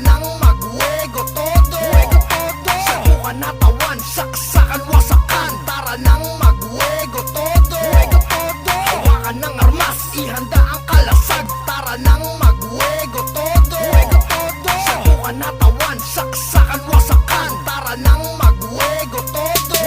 nang magwego todo. Subukan na tawan, saksakan, wasakan. Tara nang magwego todo. Hawakan ng armas, ihanda ang kalasag. Tara nang magwego todo. Subukan na tawan, saksakan, wasakan. Tara nang magwego todo.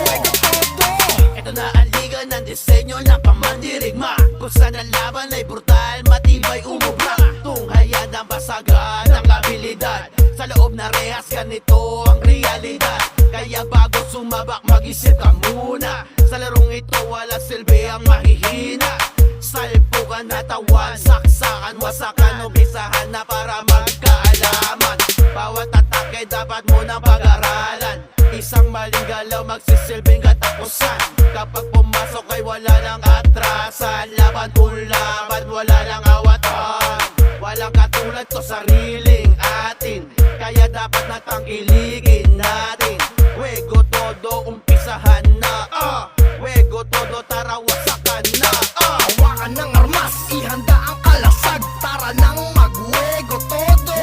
Ito na ang liga ng disenyo ng pamandirigma, kung saan ang laban ay brutal, matibay, umubra. Tunghaya ng basagan ng abilidad, sa loob na rehas ganito ang realidad. Kaya bago sumabak mag-isip ka muna, sa larong ito wala silbi ang mahihina. Salpukan na tawan, saksakan, wasakan, umpisahan na para magkaalaman. Bawat atake dapat mo nang pag-aralan, isang maling galaw magsisilbing katapusan. Kapag pumasok ay wala nang atrasan, laban laban, wala nang awatan. Walang katulad to sariling atin, kaya dapat natangkiligin natin. Wego todo, umpisahan na, Wego todo, tara wasakan na, Hawakan ng armas, ihanda ang kalasag. Tara nang magwego todo.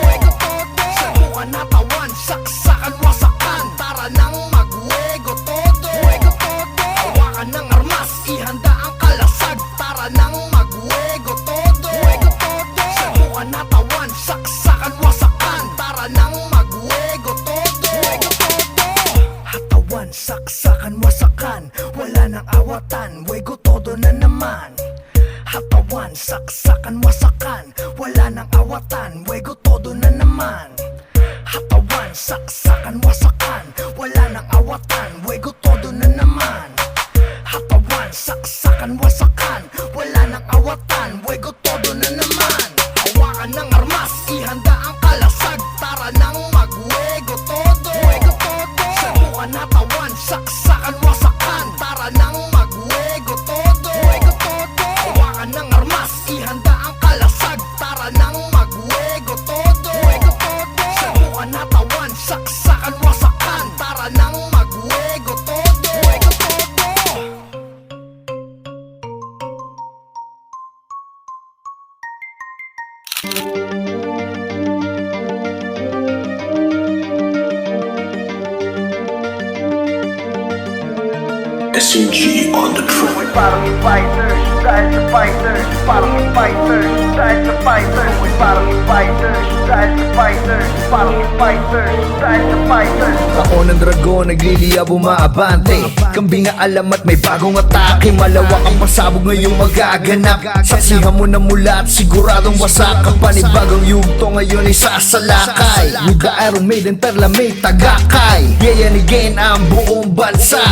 Subukan na tawan, saksakan, wasakan. Tara nang magwego todo. Hawakan ng armas, ihanda ang kalasag. Tara nang magwego todo. Subukan na tawan, saksakan, wasakan. Tara nang magwego todo. Hatawan, saksakan, wasakan. Wala nang awatan, wego todo na naman. Hatawan, saksakan, wasakan. Wala nang awatan, wego todo na naman. Hatawan, saksakan, wasakan. Wala nang awatan, wego todo na naman. Hatawan, saksakan, wasakan. Wala nang awatan, wego todo na naman. Hawakan ng armas, ihanda ang kalasag. Tara nang magwego todo. Subukan na tawan, saksakan, wasakan. Tara nang magwego todo. Hawakan ng armas, ihanda ang kalasag. Tara nang magwego todo. Subukan na tawan, saksakan, wasakan. Tara nang magwego todo. SMG on the track. Parang fighters, dahil sa fighters. Parang fighters, dahil sa fighters. Parang fighters, dahil sa fighters. Parang fighters, dahil sa fighters. Ako ng dragon, nagliliyab, umaabante. Kambing nga alam at may bagong atake. Malawak ang pasabog ngayong magaganap. Saksihan mo na mula at siguradong wasak ang panibagong yugto ngayon ay sasalakay. With the Iron Maiden perla may tagakay. Yayanigin ang buong bansa.